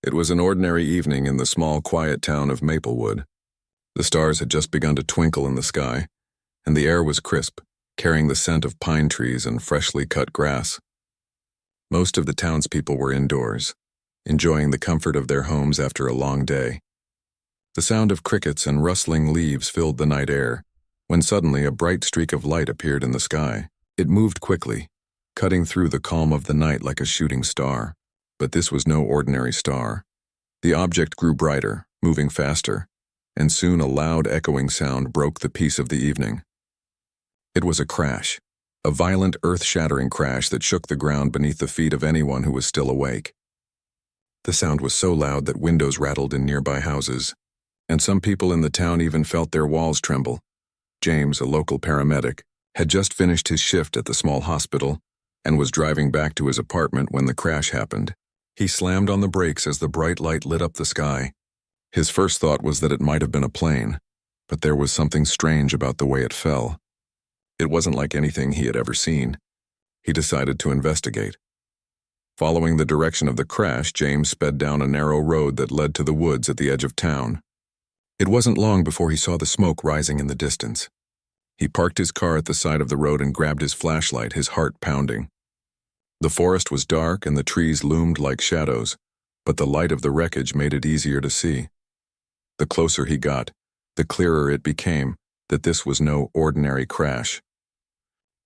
It was an ordinary evening in the small, quiet town of Maplewood. The stars had just begun to twinkle in the sky, and the air was crisp, carrying the scent of pine trees and freshly cut grass. Most of the townspeople were indoors, enjoying the comfort of their homes after a long day. The sound of crickets and rustling leaves filled the night air, when suddenly a bright streak of light appeared in the sky. It moved quickly, cutting through the calm of the night like a shooting star. But this was no ordinary star. The object grew brighter, moving faster, and soon a loud echoing sound broke the peace of the evening. It was a crash, a violent earth-shattering crash that shook the ground beneath the feet of anyone who was still awake. The sound was so loud that windows rattled in nearby houses, and some people in the town even felt their walls tremble. James, a local paramedic, had just finished his shift at the small hospital and was driving back to his apartment when the crash happened. He slammed on the brakes as the bright light lit up the sky. His first thought was that it might have been a plane, but there was something strange about the way it fell. It wasn't like anything he had ever seen. He decided to investigate. Following the direction of the crash, James sped down a narrow road that led to the woods at the edge of town. It wasn't long before he saw the smoke rising in the distance. He parked his car at the side of the road and grabbed his flashlight, his heart pounding. The forest was dark and the trees loomed like shadows, but the light of the wreckage made it easier to see. The closer he got, the clearer it became that this was no ordinary crash.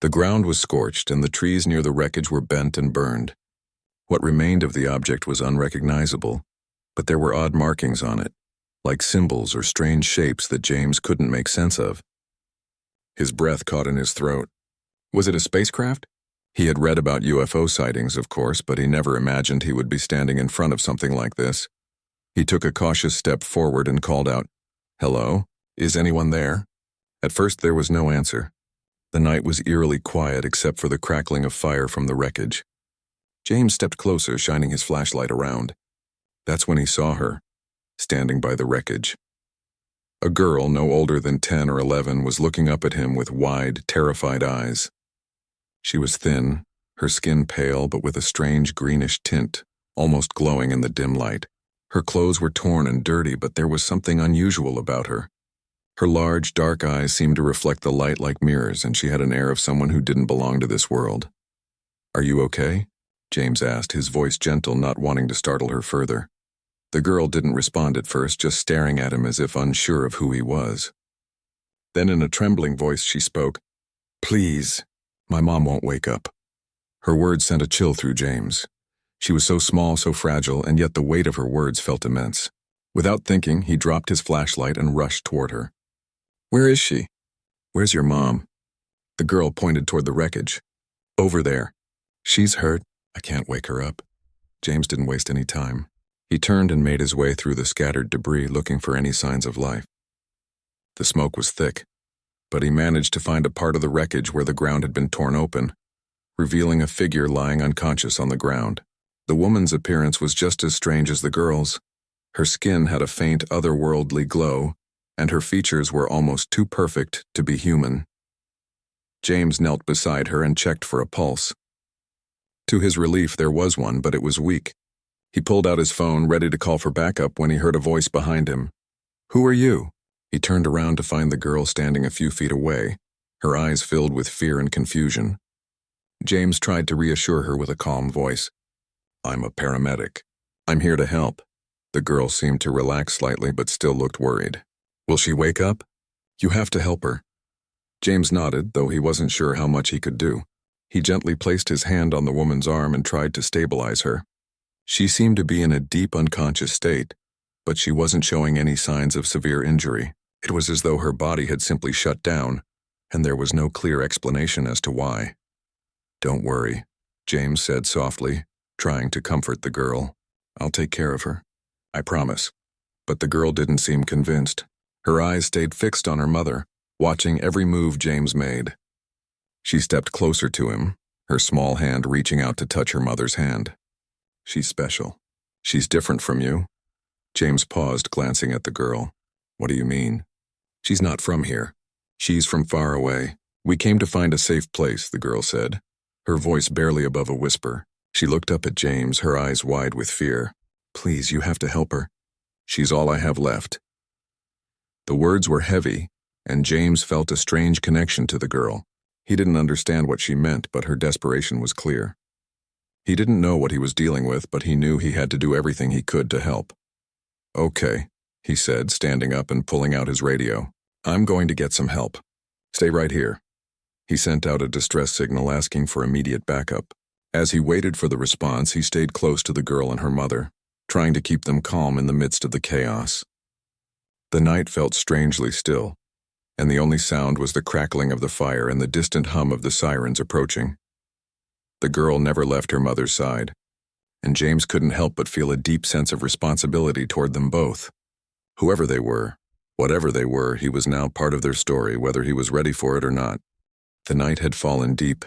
The ground was scorched and the trees near the wreckage were bent and burned. What remained of the object was unrecognizable, but there were odd markings on it, like symbols or strange shapes that James couldn't make sense of. His breath caught in his throat. Was it a spacecraft? He had read about UFO sightings, of course, but he never imagined he would be standing in front of something like this. He took a cautious step forward and called out, "Hello? Is anyone there?" At first there was no answer. The night was eerily quiet except for the crackling of fire from the wreckage. James stepped closer, shining his flashlight around. That's when he saw her, standing by the wreckage. A girl no older than 10 or 11 was looking up at him with wide, terrified eyes. She was thin, her skin pale but with a strange greenish tint, almost glowing in the dim light. Her clothes were torn and dirty, but there was something unusual about her. Her large, dark eyes seemed to reflect the light like mirrors, and she had an air of someone who didn't belong to this world. "Are you okay?" James asked, his voice gentle, not wanting to startle her further. The girl didn't respond at first, just staring at him as if unsure of who he was. Then in a trembling voice she spoke, "Please, my mom won't wake up." Her words sent a chill through James. She was so small, so fragile, and yet the weight of her words felt immense. Without thinking, he dropped his flashlight and rushed toward her. "Where is she?" "Where's your mom?" The girl pointed toward the wreckage. "Over there. She's hurt. I can't wake her up." James didn't waste any time. He turned and made his way through the scattered debris, looking for any signs of life. The smoke was thick, but he managed to find a part of the wreckage where the ground had been torn open, revealing a figure lying unconscious on the ground. The woman's appearance was just as strange as the girl's. Her skin had a faint, otherworldly glow, and her features were almost too perfect to be human. James knelt beside her and checked for a pulse. To his relief, there was one, but it was weak. He pulled out his phone, ready to call for backup, when he heard a voice behind him. "Who are you?" He turned around to find the girl standing a few feet away, her eyes filled with fear and confusion. James tried to reassure her with a calm voice. "I'm a paramedic. I'm here to help." The girl seemed to relax slightly but still looked worried. "Will she wake up?" "You have to help her." James nodded, though he wasn't sure how much he could do. He gently placed his hand on the woman's arm and tried to stabilize her. She seemed to be in a deep unconscious state, but she wasn't showing any signs of severe injury. It was as though her body had simply shut down, and there was no clear explanation as to why. "Don't worry," James said softly, trying to comfort the girl. "I'll take care of her. I promise." But the girl didn't seem convinced. Her eyes stayed fixed on her mother, watching every move James made. She stepped closer to him, her small hand reaching out to touch her mother's hand. "She's special. She's different from you." James paused, glancing at the girl. "What do you mean?" "She's not from here. She's from far away. We came to find a safe place," the girl said, her voice barely above a whisper. She looked up at James, her eyes wide with fear. Please, you have to help her. She's all I have left." The words were heavy, and James felt a strange connection to the girl. He didn't understand what she meant, but her desperation was clear. He didn't know what he was dealing with, but he knew he had to do everything he could to help. "Okay," he said, standing up and pulling out his radio. "I'm going to get some help. Stay right here." He sent out a distress signal asking for immediate backup. As he waited for the response, he stayed close to the girl and her mother, trying to keep them calm in the midst of the chaos. The night felt strangely still, and the only sound was the crackling of the fire and the distant hum of the sirens approaching. The girl never left her mother's side, and James couldn't help but feel a deep sense of responsibility toward them both. Whoever they were, whatever they were, he was now part of their story, whether he was ready for it or not. The night had fallen deep,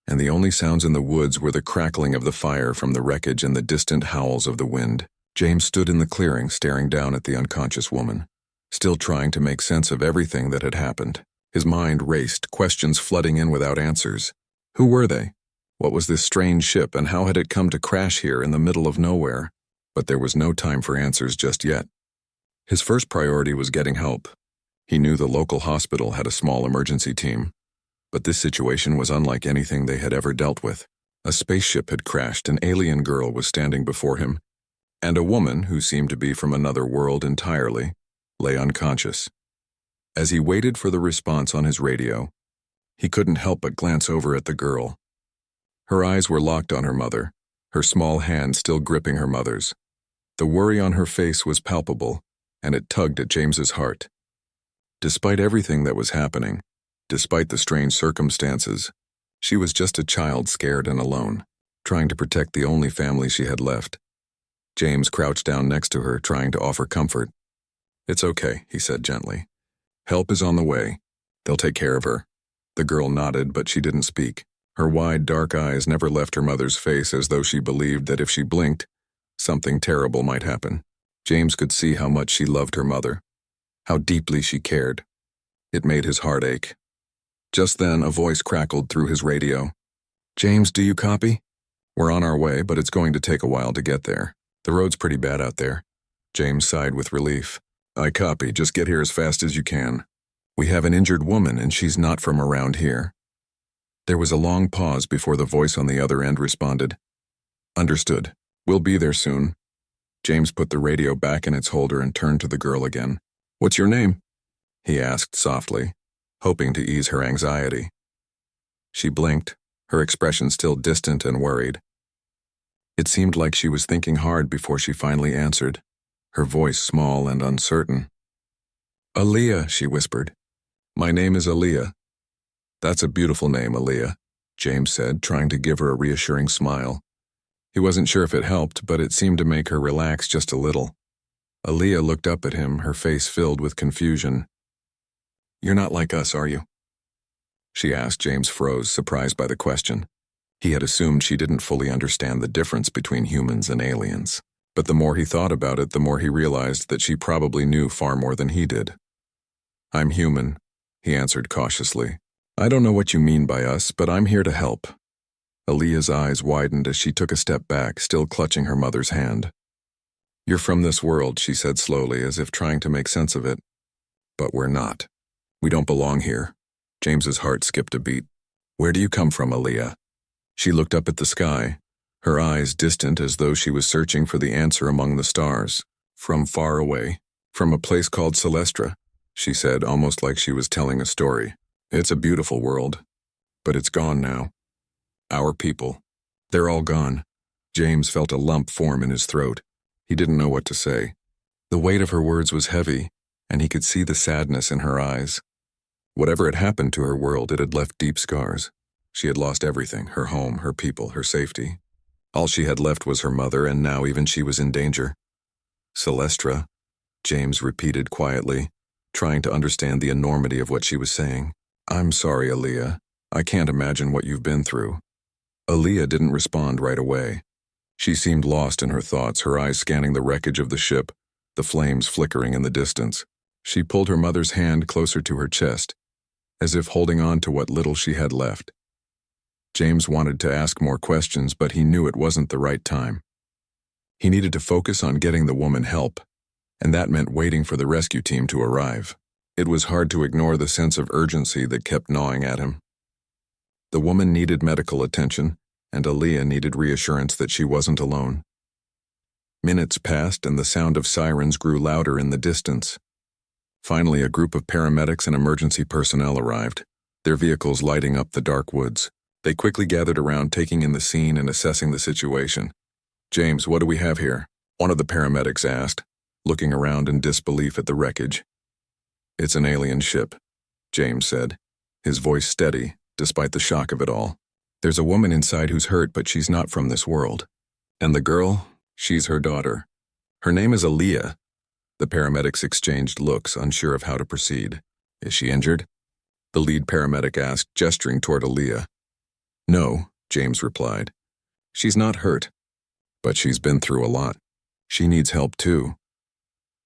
and the only sounds in the woods were the crackling of the fire from the wreckage and the distant howls of the wind. James stood in the clearing, staring down at the unconscious woman, still trying to make sense of everything that had happened. His mind raced, questions flooding in without answers. Who were they? What was this strange ship, and how had it come to crash here in the middle of nowhere? But there was no time for answers just yet. His first priority was getting help. He knew the local hospital had a small emergency team, but this situation was unlike anything they had ever dealt with. A spaceship had crashed, an alien girl was standing before him, and a woman, who seemed to be from another world entirely, lay unconscious. As he waited for the response on his radio, he couldn't help but glance over at the girl. Her eyes were locked on her mother, her small hand still gripping her mother's. The worry on her face was palpable, and it tugged at James's heart. Despite everything that was happening, despite the strange circumstances, she was just a child scared and alone, trying to protect the only family she had left. James crouched down next to her, trying to offer comfort. "It's okay," he said gently. "Help is on the way. They'll take care of her." The girl nodded, but she didn't speak. Her wide, dark eyes never left her mother's face, as though she believed that if she blinked, something terrible might happen. James could see how much she loved her mother, how deeply she cared. It made his heart ache. Just then, a voice crackled through his radio. "James, do you copy? We're on our way, but it's going to take a while to get there. The road's pretty bad out there." James sighed with relief. "I copy. Just get here as fast as you can. We have an injured woman, and she's not from around here." There was a long pause before the voice on the other end responded. "Understood. We'll be there soon." James put the radio back in its holder and turned to the girl again. "What's your name?" he asked softly, hoping to ease her anxiety. She blinked, her expression still distant and worried. It seemed like she was thinking hard before she finally answered, her voice small and uncertain. "Aaliyah," she whispered. "My name is Aaliyah." "That's a beautiful name, Aaliyah," James said, trying to give her a reassuring smile. He wasn't sure if it helped, but it seemed to make her relax just a little. Aaliyah looked up at him, her face filled with confusion. "You're not like us, are you?" she asked. James froze, surprised by the question. He had assumed she didn't fully understand the difference between humans and aliens. But the more he thought about it, the more he realized that she probably knew far more than he did. "I'm human," he answered cautiously. "I don't know what you mean by us, but I'm here to help." Aaliyah's eyes widened as she took a step back, still clutching her mother's hand. "You're from this world," she said slowly, as if trying to make sense of it. "But we're not. We don't belong here." James's heart skipped a beat. "Where do you come from, Aaliyah?" She looked up at the sky, her eyes distant as though she was searching for the answer among the stars. "From far away, from a place called Celestra," she said, almost like she was telling a story. "It's a beautiful world, but it's gone now. Our people, they're all gone." James felt a lump form in his throat. He didn't know what to say. The weight of her words was heavy, and he could see the sadness in her eyes. Whatever had happened to her world, it had left deep scars. She had lost everything, her home, her people, her safety. All she had left was her mother, and now even she was in danger. "Celestra," James repeated quietly, trying to understand the enormity of what she was saying. "I'm sorry, Aaliyah. I can't imagine what you've been through." Aaliyah didn't respond right away. She seemed lost in her thoughts, her eyes scanning the wreckage of the ship, the flames flickering in the distance. She pulled her mother's hand closer to her chest, as if holding on to what little she had left. James wanted to ask more questions, but he knew it wasn't the right time. He needed to focus on getting the woman help, and that meant waiting for the rescue team to arrive. It was hard to ignore the sense of urgency that kept gnawing at him. The woman needed medical attention, and Aaliyah needed reassurance that she wasn't alone. Minutes passed and the sound of sirens grew louder in the distance. Finally, a group of paramedics and emergency personnel arrived, their vehicles lighting up the dark woods. They quickly gathered around, taking in the scene and assessing the situation. "James, what do we have here?" one of the paramedics asked, looking around in disbelief at the wreckage. "It's an alien ship," James said, his voice steady, despite the shock of it all. "There's a woman inside who's hurt, but she's not from this world. And the girl, she's her daughter. Her name is Aaliyah." The paramedics exchanged looks, unsure of how to proceed. "Is she injured?" the lead paramedic asked, gesturing toward Aaliyah. "No," James replied. "She's not hurt, but she's been through a lot. She needs help too."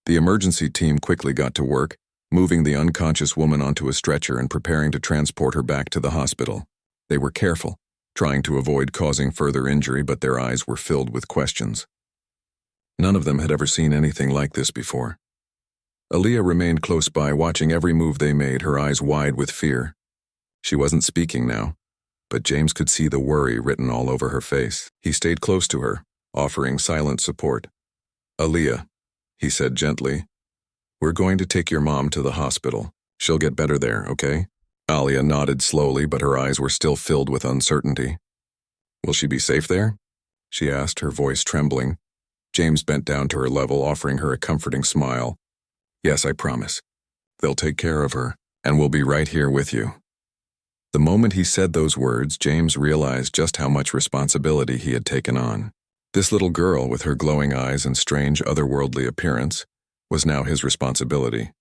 The emergency team quickly got to work, moving the unconscious woman onto a stretcher and preparing to transport her back to the hospital. They were careful, trying to avoid causing further injury, but their eyes were filled with questions. None of them had ever seen anything like this before. Aaliyah remained close by, watching every move they made, her eyes wide with fear. She wasn't speaking now, but James could see the worry written all over her face. He stayed close to her, offering silent support. "Aaliyah," he said gently, "we're going to take your mom to the hospital. She'll get better there, okay?" Aaliyah nodded slowly, but her eyes were still filled with uncertainty. "Will she be safe there?" she asked, her voice trembling. James bent down to her level, offering her a comforting smile. "Yes, I promise. They'll take care of her, and we'll be right here with you." The moment he said those words, James realized just how much responsibility he had taken on. This little girl, with her glowing eyes and strange otherworldly appearance, was now his responsibility.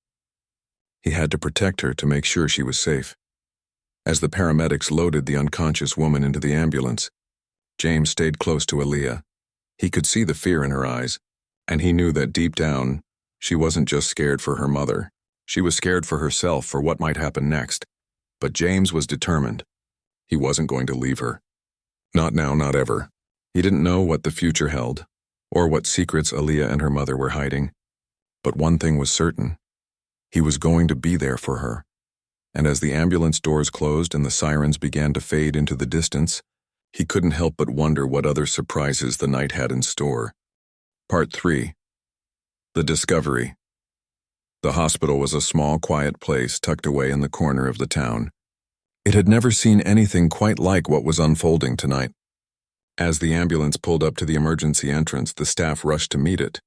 He had to protect her to make sure she was safe. As the paramedics loaded the unconscious woman into the ambulance, James stayed close to Aaliyah. He could see the fear in her eyes, and he knew that deep down, she wasn't just scared for her mother. She was scared for herself, for what might happen next. But James was determined. He wasn't going to leave her. Not now, not ever. He didn't know what the future held, or what secrets Aaliyah and her mother were hiding. But one thing was certain. He was going to be there for her. And as the ambulance doors closed and the sirens began to fade into the distance, he couldn't help but wonder what other surprises the night had in store. Part 3. The Discovery. The hospital was a small, quiet place tucked away in the corner of the town. It had never seen anything quite like what was unfolding tonight. As the ambulance pulled up to the emergency entrance, the staff rushed to meet it.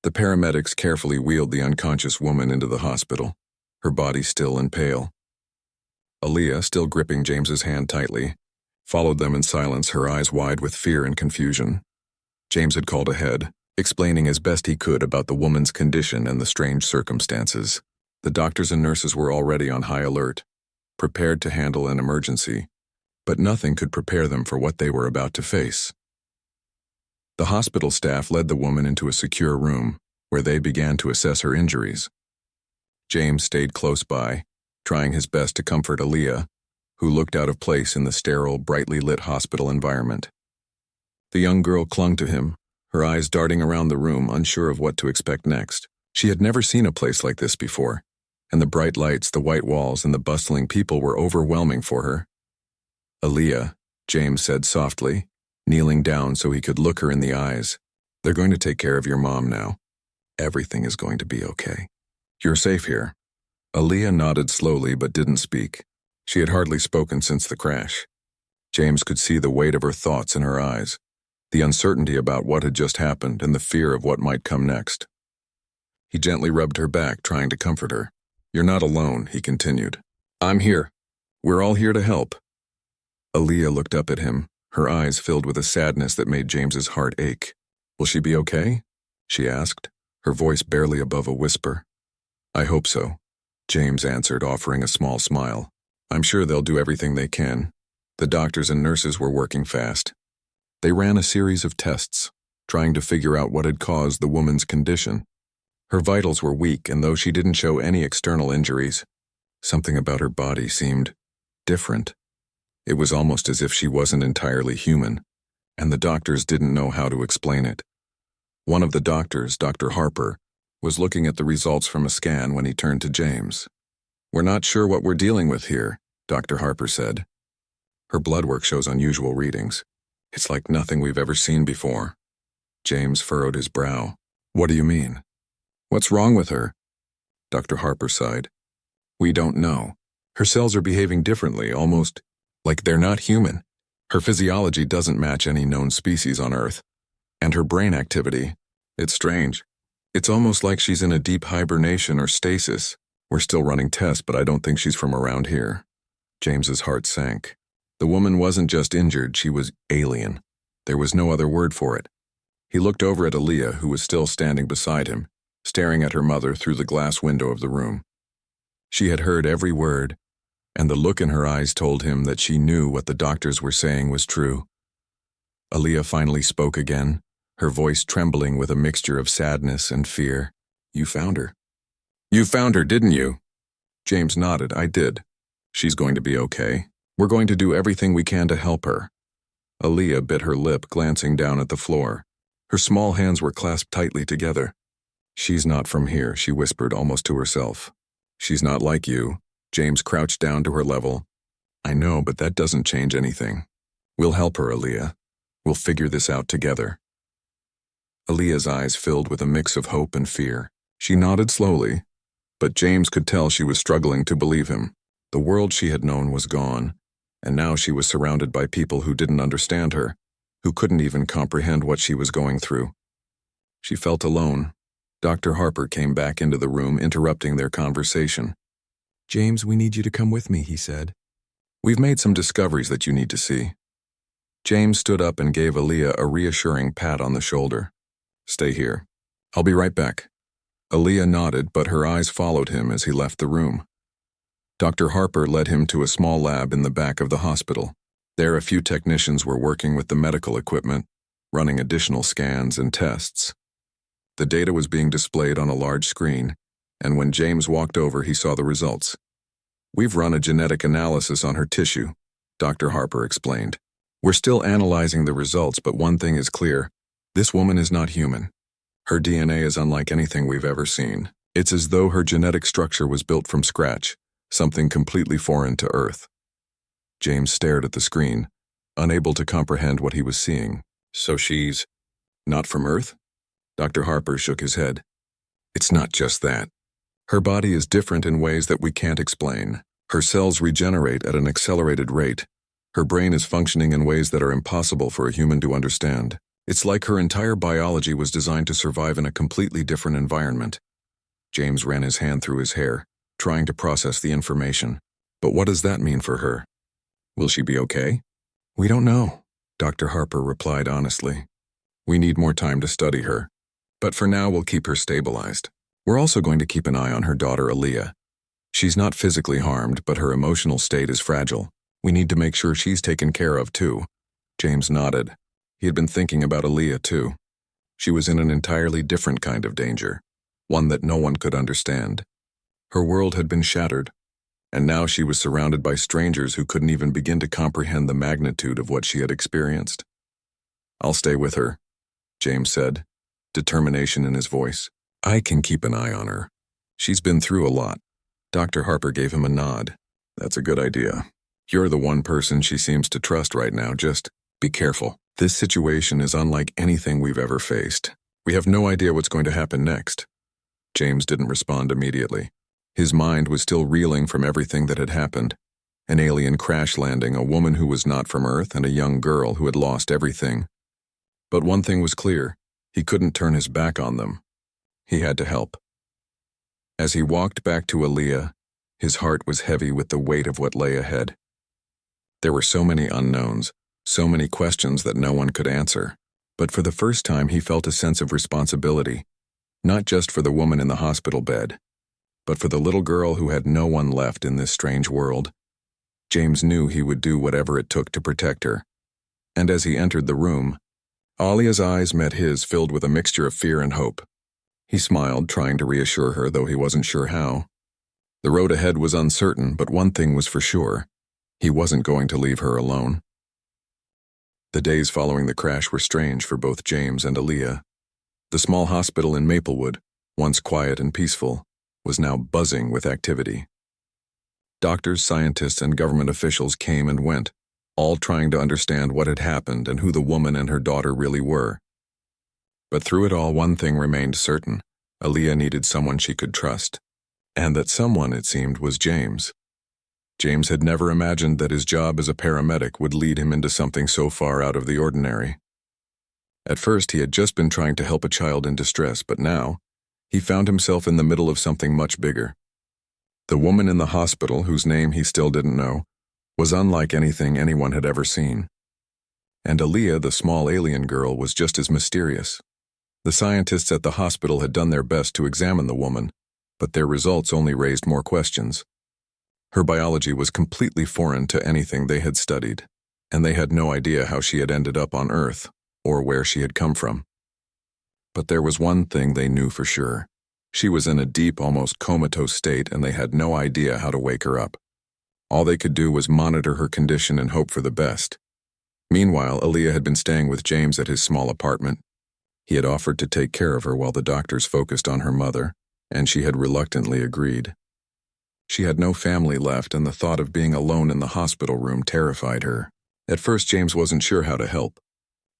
The paramedics carefully wheeled the unconscious woman into the hospital, her body still and pale. Aaliyah, still gripping James's hand tightly, followed them in silence, her eyes wide with fear and confusion. James had called ahead, explaining as best he could about the woman's condition and the strange circumstances. The doctors and nurses were already on high alert, prepared to handle an emergency, but nothing could prepare them for what they were about to face. The hospital staff led the woman into a secure room, where they began to assess her injuries. James stayed close by, trying his best to comfort Aaliyah, who looked out of place in the sterile, brightly lit hospital environment. The young girl clung to him, her eyes darting around the room, unsure of what to expect next. She had never seen a place like this before, and the bright lights, the white walls, and the bustling people were overwhelming for her. "Aaliyah," James said softly, kneeling down so he could look her in the eyes. "They're going to take care of your mom now. Everything is going to be okay. You're safe here." Aaliyah nodded slowly but didn't speak. She had hardly spoken since the crash. James could see the weight of her thoughts in her eyes, the uncertainty about what had just happened and the fear of what might come next. He gently rubbed her back, trying to comfort her. "You're not alone," he continued. "I'm here. We're all here to help." Aaliyah looked up at him, her eyes filled with a sadness that made James's heart ache. "Will she be okay?" she asked, her voice barely above a whisper. "I hope so," James answered, offering a small smile. "I'm sure they'll do everything they can." The doctors and nurses were working fast. They ran a series of tests, trying to figure out what had caused the woman's condition. Her vitals were weak, and though she didn't show any external injuries, something about her body seemed different. It was almost as if she wasn't entirely human, and the doctors didn't know how to explain it. One of the doctors, Dr. Harper, was looking at the results from a scan when he turned to James. "We're not sure what we're dealing with here," Dr. Harper said. "Her blood work shows unusual readings. It's like nothing we've ever seen before." James furrowed his brow. "What do you mean? What's wrong with her?" Dr. Harper sighed. "We don't know. Her cells are behaving differently, almost like they're not human. Her physiology doesn't match any known species on Earth. And her brain activity, it's strange. It's almost like she's in a deep hibernation or stasis. We're still running tests, but I don't think she's from around here." James's heart sank. The woman wasn't just injured, she was alien. There was no other word for it. He looked over at Aaliyah, who was still standing beside him, staring at her mother through the glass window of the room. She had heard every word, and the look in her eyes told him that she knew what the doctors were saying was true. Aaliyah finally spoke again, her voice trembling with a mixture of sadness and fear. "You found her." "You found her, didn't you?" James nodded. "I did. She's going to be okay. We're going to do everything we can to help her." Aaliyah bit her lip, glancing down at the floor. Her small hands were clasped tightly together. "She's not from here," she whispered almost to herself. "She's not like you." James crouched down to her level. "I know, but that doesn't change anything. We'll help her, Aaliyah. We'll figure this out together." Aaliyah's eyes filled with a mix of hope and fear. She nodded slowly, but James could tell she was struggling to believe him. The world she had known was gone, and now she was surrounded by people who didn't understand her, who couldn't even comprehend what she was going through. She felt alone. Dr. Harper came back into the room, interrupting their conversation. "James, we need you to come with me," he said. "We've made some discoveries that you need to see." James stood up and gave Aaliyah a reassuring pat on the shoulder. "Stay here. I'll be right back." Aaliyah nodded, but her eyes followed him as he left the room. Dr. Harper led him to a small lab in the back of the hospital. There, a few technicians were working with the medical equipment, running additional scans and tests. The data was being displayed on a large screen, and when James walked over, he saw the results. "We've run a genetic analysis on her tissue," Dr. Harper explained. "We're still analyzing the results, but one thing is clear. This woman is not human. Her DNA is unlike anything we've ever seen. It's as though her genetic structure was built from scratch, something completely foreign to Earth." James stared at the screen, unable to comprehend what he was seeing. "So she's not from Earth?" Dr. Harper shook his head. "It's not just that. Her body is different in ways that we can't explain. Her cells regenerate at an accelerated rate. Her brain is functioning in ways that are impossible for a human to understand. It's like her entire biology was designed to survive in a completely different environment." James ran his hand through his hair, trying to process the information. "But what does that mean for her? Will she be okay?" "We don't know," Dr. Harper replied honestly. "We need more time to study her. But for now, we'll keep her stabilized. We're also going to keep an eye on her daughter, Aaliyah. She's not physically harmed, but her emotional state is fragile. We need to make sure she's taken care of, too." James nodded. He had been thinking about Aaliyah, too. She was in an entirely different kind of danger, one that no one could understand. Her world had been shattered, and now she was surrounded by strangers who couldn't even begin to comprehend the magnitude of what she had experienced. "I'll stay with her," James said, determination in his voice. "I can keep an eye on her. She's been through a lot." Dr. Harper gave him a nod. "That's a good idea. You're the one person she seems to trust right now. Just be careful. This situation is unlike anything we've ever faced. We have no idea what's going to happen next." James didn't respond immediately. His mind was still reeling from everything that had happened. An alien crash landing, a woman who was not from Earth, and a young girl who had lost everything. But one thing was clear. He couldn't turn his back on them. He had to help. As he walked back to Aaliyah, his heart was heavy with the weight of what lay ahead. There were so many unknowns, so many questions that no one could answer. But for the first time, he felt a sense of responsibility, not just for the woman in the hospital bed, but for the little girl who had no one left in this strange world. James knew he would do whatever it took to protect her. And as he entered the room, Aaliyah's eyes met his, filled with a mixture of fear and hope. He smiled, trying to reassure her, though he wasn't sure how. The road ahead was uncertain, but one thing was for sure. He wasn't going to leave her alone. The days following the crash were strange for both James and Aaliyah. The small hospital in Maplewood, once quiet and peaceful, was now buzzing with activity. Doctors, scientists, and government officials came and went, all trying to understand what had happened and who the woman and her daughter really were. But through it all, one thing remained certain. Aaliyah needed someone she could trust. And that someone, it seemed, was James. James had never imagined that his job as a paramedic would lead him into something so far out of the ordinary. At first, he had just been trying to help a child in distress, but now, he found himself in the middle of something much bigger. The woman in the hospital, whose name he still didn't know, was unlike anything anyone had ever seen. And Aaliyah, the small alien girl, was just as mysterious. The scientists at the hospital had done their best to examine the woman, but their results only raised more questions. Her biology was completely foreign to anything they had studied, and they had no idea how she had ended up on Earth, or where she had come from. But there was one thing they knew for sure. She was in a deep, almost comatose state, and they had no idea how to wake her up. All they could do was monitor her condition and hope for the best. Meanwhile, Aaliyah had been staying with James at his small apartment. He had offered to take care of her while the doctors focused on her mother, and she had reluctantly agreed. She had no family left, and the thought of being alone in the hospital room terrified her. At first, James wasn't sure how to help.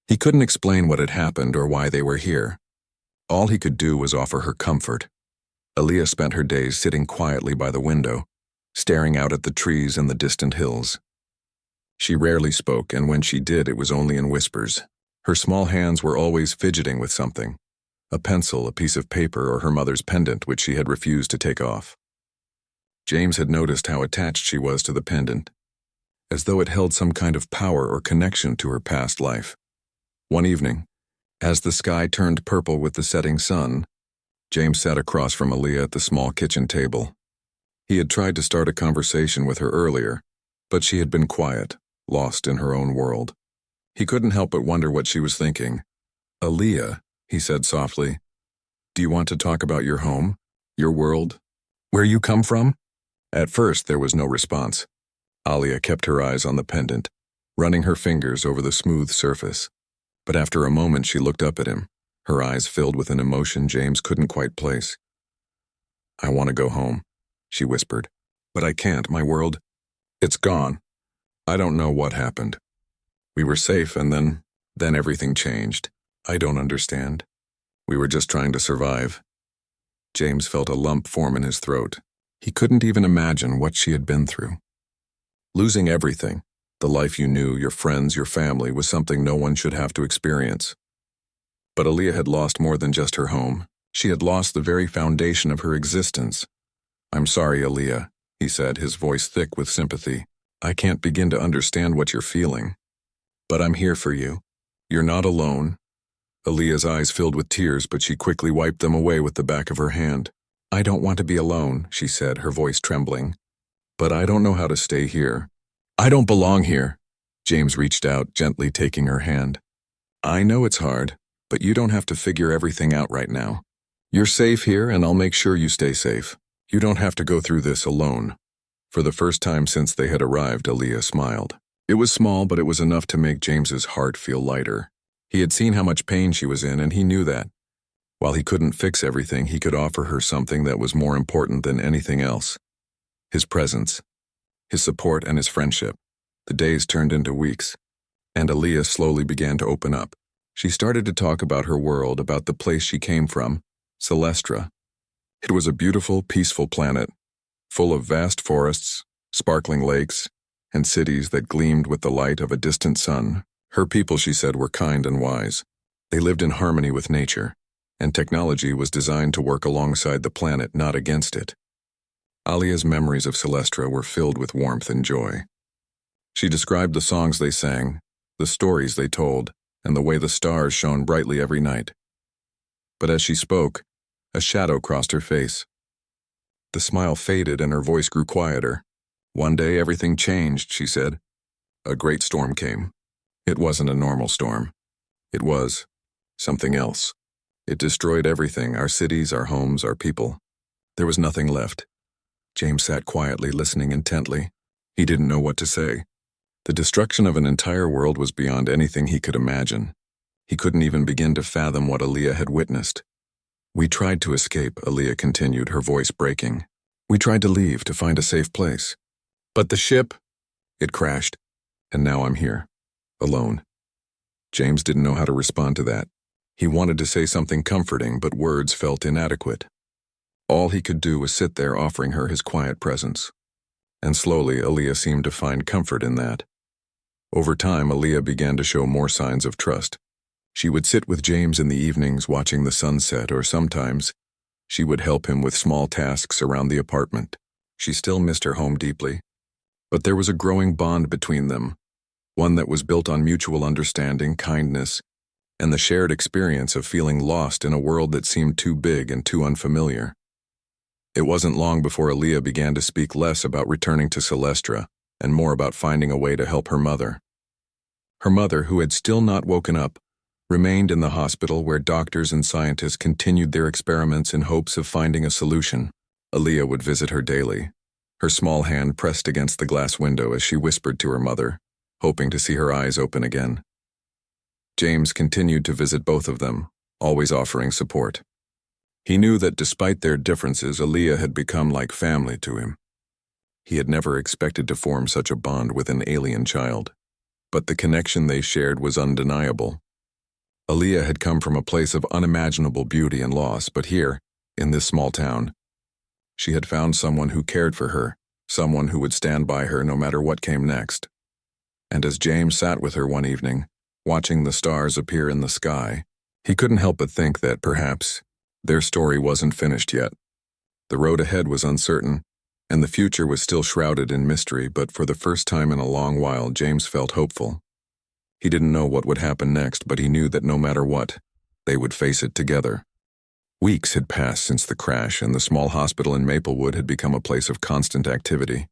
He couldn't explain what had happened or why they were here. All he could do was offer her comfort. Aaliyah spent her days sitting quietly by the window, staring out at the trees and the distant hills. She rarely spoke, and when she did, it was only in whispers. Her small hands were always fidgeting with something, a pencil, a piece of paper, or her mother's pendant, which she had refused to take off. James had noticed how attached she was to the pendant, as though it held some kind of power or connection to her past life. One evening, as the sky turned purple with the setting sun, James sat across from Aaliyah at the small kitchen table. He had tried to start a conversation with her earlier, but she had been quiet, lost in her own world. He couldn't help but wonder what she was thinking. "Aaliyah," he said softly, "do you want to talk about your home, your world, where you come from?" At first, there was no response. Aaliyah kept her eyes on the pendant, running her fingers over the smooth surface. But after a moment, she looked up at him, her eyes filled with an emotion James couldn't quite place. "I want to go home," she whispered. "But I can't, my world. It's gone. I don't know what happened. We were safe, and then everything changed. I don't understand. We were just trying to survive." James felt a lump form in his throat. He couldn't even imagine what she had been through. Losing everything, the life you knew, your friends, your family, was something no one should have to experience. But Aaliyah had lost more than just her home. She had lost the very foundation of her existence. "I'm sorry, Aaliyah," he said, his voice thick with sympathy. "I can't begin to understand what you're feeling. But I'm here for you. You're not alone." Aaliyah's eyes filled with tears, but she quickly wiped them away with the back of her hand. "I don't want to be alone," she said, her voice trembling. "But I don't know how to stay here. I don't belong here." James reached out, gently taking her hand. "I know it's hard, but you don't have to figure everything out right now. You're safe here, and I'll make sure you stay safe. You don't have to go through this alone." For the first time since they had arrived, Aaliyah smiled. It was small, but it was enough to make James's heart feel lighter. He had seen how much pain she was in, and he knew that. While he couldn't fix everything, he could offer her something that was more important than anything else. His presence, his support, and his friendship. The days turned into weeks, and Aaliyah slowly began to open up. She started to talk about her world, about the place she came from, Celestra. It was a beautiful, peaceful planet, full of vast forests, sparkling lakes, and cities that gleamed with the light of a distant sun. Her people, she said, were kind and wise. They lived in harmony with nature, and technology was designed to work alongside the planet, not against it. Aaliyah's memories of Celestra were filled with warmth and joy. She described the songs they sang, the stories they told, and the way the stars shone brightly every night. But as she spoke, a shadow crossed her face. The smile faded and her voice grew quieter. "One day everything changed," she said. "A great storm came. It wasn't a normal storm. It was something else. It destroyed everything, our cities, our homes, our people. There was nothing left." James sat quietly, listening intently. He didn't know what to say. The destruction of an entire world was beyond anything he could imagine. He couldn't even begin to fathom what Aaliyah had witnessed. "We tried to escape," Aaliyah continued, her voice breaking. "We tried to leave, to find a safe place. But the ship, it crashed, and now I'm here, alone." James didn't know how to respond to that. He wanted to say something comforting, but words felt inadequate. All he could do was sit there offering her his quiet presence. And slowly, Aaliyah seemed to find comfort in that. Over time, Aaliyah began to show more signs of trust. She would sit with James in the evenings watching the sunset, or sometimes she would help him with small tasks around the apartment. She still missed her home deeply, but there was a growing bond between them, one that was built on mutual understanding, kindness, and the shared experience of feeling lost in a world that seemed too big and too unfamiliar. It wasn't long before Aaliyah began to speak less about returning to Celestra and more about finding a way to help her mother. Her mother, who had still not woken up, remained in the hospital where doctors and scientists continued their experiments in hopes of finding a solution. Aaliyah would visit her daily, her small hand pressed against the glass window as she whispered to her mother, hoping to see her eyes open again. James continued to visit both of them, always offering support. He knew that despite their differences, Aaliyah had become like family to him. He had never expected to form such a bond with an alien child, but the connection they shared was undeniable. Aaliyah had come from a place of unimaginable beauty and loss, but here, in this small town, she had found someone who cared for her, someone who would stand by her no matter what came next. And as James sat with her one evening, watching the stars appear in the sky, he couldn't help but think that perhaps their story wasn't finished yet. The road ahead was uncertain, and the future was still shrouded in mystery, but for the first time in a long while, James felt hopeful. He didn't know what would happen next, but he knew that no matter what, they would face it together. Weeks had passed since the crash, and the small hospital in Maplewood had become a place of constant activity.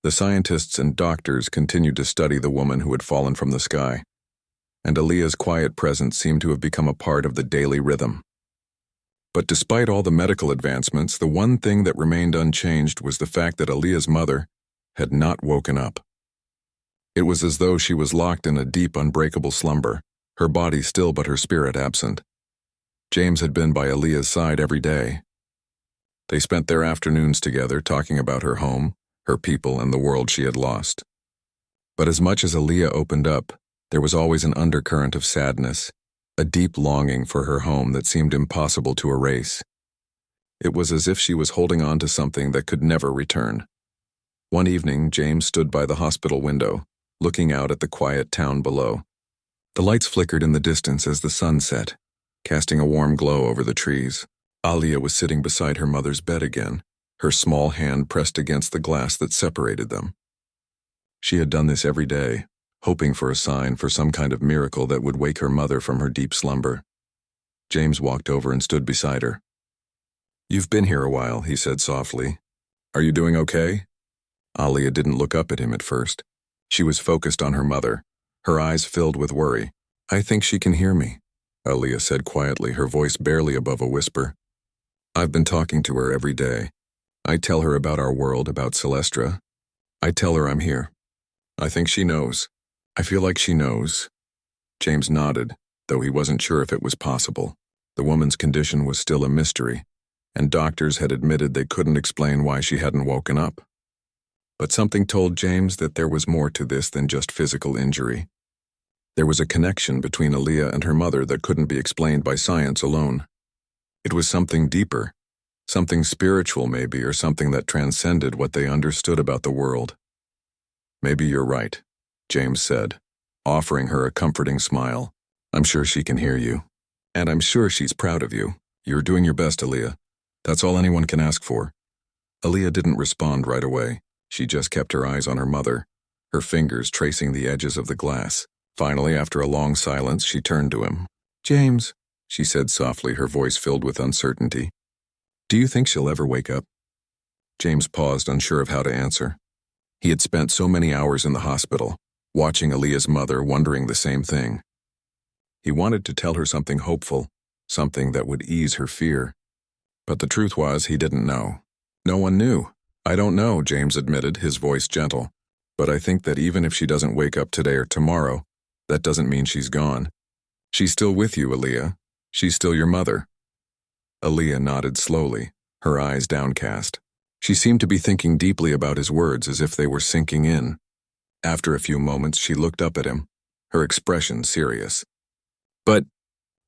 The scientists and doctors continued to study the woman who had fallen from the sky, and Aaliyah's quiet presence seemed to have become a part of the daily rhythm. But despite all the medical advancements, the one thing that remained unchanged was the fact that Aaliyah's mother had not woken up. It was as though she was locked in a deep, unbreakable slumber, her body still but her spirit absent. James had been by Aaliyah's side every day. They spent their afternoons together talking about her home, her people, and the world she had lost. But as much as Aaliyah opened up, there was always an undercurrent of sadness, a deep longing for her home that seemed impossible to erase. It was as if she was holding on to something that could never return. One evening, James stood by the hospital window, looking out at the quiet town below. The lights flickered in the distance as the sun set, casting a warm glow over the trees. Aaliyah was sitting beside her mother's bed again, her small hand pressed against the glass that separated them. She had done this every day, hoping for a sign, for some kind of miracle that would wake her mother from her deep slumber. James walked over and stood beside her. "You've been here a while," he said softly. "Are you doing okay?" Aaliyah didn't look up at him at first. She was focused on her mother, her eyes filled with worry. "I think she can hear me," Aaliyah said quietly, her voice barely above a whisper. "I've been talking to her every day. I tell her about our world, about Celestra. I tell her I'm here. I think she knows. I feel like she knows." James nodded, though he wasn't sure if it was possible. The woman's condition was still a mystery, and doctors had admitted they couldn't explain why she hadn't woken up. But something told James that there was more to this than just physical injury. There was a connection between Aaliyah and her mother that couldn't be explained by science alone. It was something deeper, something spiritual maybe, or something that transcended what they understood about the world. "Maybe you're right," James said, offering her a comforting smile. "I'm sure she can hear you. And I'm sure she's proud of you. You're doing your best, Aaliyah. That's all anyone can ask for." Aaliyah didn't respond right away. She just kept her eyes on her mother, her fingers tracing the edges of the glass. Finally, after a long silence, she turned to him. "James," she said softly, her voice filled with uncertainty. "Do you think she'll ever wake up?" James paused, unsure of how to answer. He had spent so many hours in the hospital, watching Aaliyah's mother, wondering the same thing. He wanted to tell her something hopeful, something that would ease her fear. But the truth was, he didn't know. No one knew. "I don't know," James admitted, his voice gentle. "But I think that even if she doesn't wake up today or tomorrow, that doesn't mean she's gone. She's still with you, Aaliyah. She's still your mother. Aaliyah nodded slowly, her eyes downcast. She seemed to be thinking deeply about his words as if they were sinking in. After a few moments, she looked up at him, her expression serious. But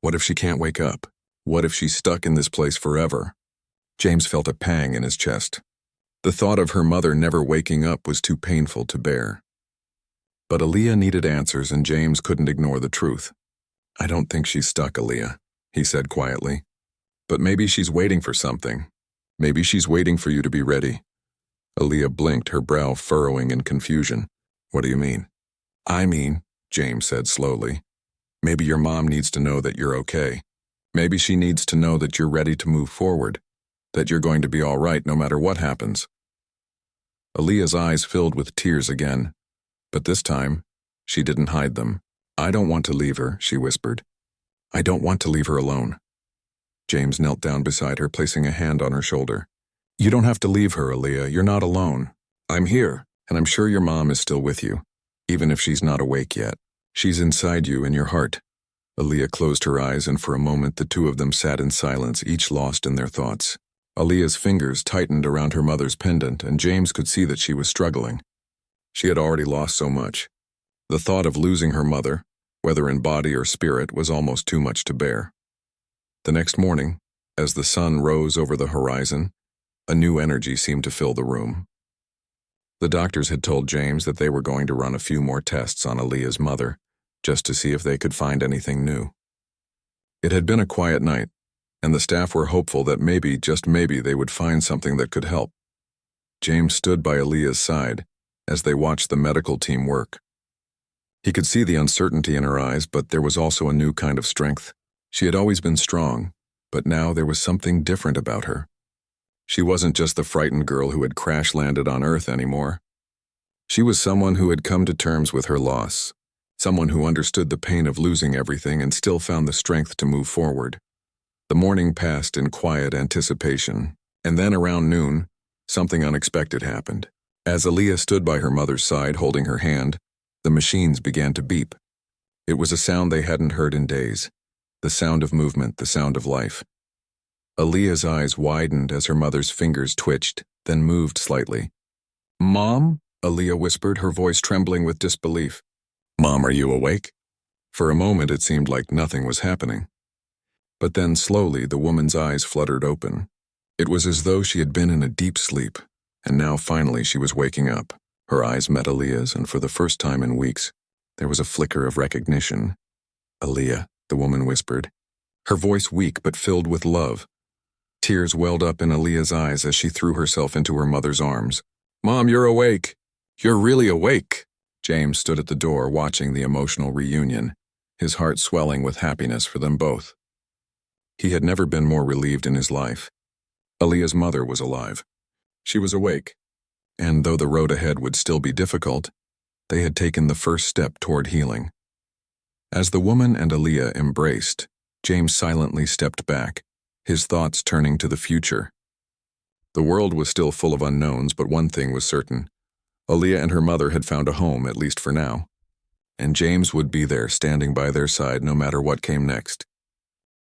what if she can't wake up? What if she's stuck in this place forever? James felt a pang in his chest. The thought of her mother never waking up was too painful to bear. But Aaliyah needed answers, and James couldn't ignore the truth. I don't think she's stuck, Aaliyah, he said quietly. But maybe she's waiting for something. Maybe she's waiting for you to be ready. Aaliyah blinked, her brow furrowing in confusion. What do you mean? I mean, James said slowly, maybe your mom needs to know that you're okay. Maybe she needs to know that you're ready to move forward, that you're going to be all right no matter what happens. Aaliyah's eyes filled with tears again, but this time, she didn't hide them. I don't want to leave her, she whispered. I don't want to leave her alone. James knelt down beside her, placing a hand on her shoulder. You don't have to leave her, Aaliyah. You're not alone. I'm here, and I'm sure your mom is still with you, even if she's not awake yet. She's inside you in your heart. Aaliyah closed her eyes, and for a moment the two of them sat in silence, each lost in their thoughts. Aaliyah's fingers tightened around her mother's pendant, and James could see that she was struggling. She had already lost so much. The thought of losing her mother, whether in body or spirit, was almost too much to bear. The next morning, as the sun rose over the horizon, a new energy seemed to fill the room. The doctors had told James that they were going to run a few more tests on Aaliyah's mother, just to see if they could find anything new. It had been a quiet night, and the staff were hopeful that maybe, just maybe, they would find something that could help. James stood by Aaliyah's side as they watched the medical team work. He could see the uncertainty in her eyes, but there was also a new kind of strength. She had always been strong, but now there was something different about her. She wasn't just the frightened girl who had crash-landed on Earth anymore. She was someone who had come to terms with her loss, someone who understood the pain of losing everything and still found the strength to move forward. The morning passed in quiet anticipation, and then around noon, something unexpected happened. As Aaliyah stood by her mother's side holding her hand, the machines began to beep. It was a sound they hadn't heard in days, the sound of movement, the sound of life. Aaliyah's eyes widened as her mother's fingers twitched, then moved slightly. Mom? Aaliyah whispered, her voice trembling with disbelief. Mom, are you awake? For a moment it seemed like nothing was happening. But then slowly the woman's eyes fluttered open. It was as though she had been in a deep sleep, and now finally she was waking up. Her eyes met Aaliyah's, and for the first time in weeks, there was a flicker of recognition. Aaliyah, the woman whispered, her voice weak but filled with love. Tears welled up in Aaliyah's eyes as she threw herself into her mother's arms. Mom, you're awake. You're really awake. James stood at the door watching the emotional reunion, his heart swelling with happiness for them both. He had never been more relieved in his life. Aaliyah's mother was alive. She was awake, and though the road ahead would still be difficult, they had taken the first step toward healing. As the woman and Aaliyah embraced, James silently stepped back, his thoughts turning to the future. The world was still full of unknowns, but one thing was certain. Aaliyah and her mother had found a home, at least for now. And James would be there, standing by their side no matter what came next.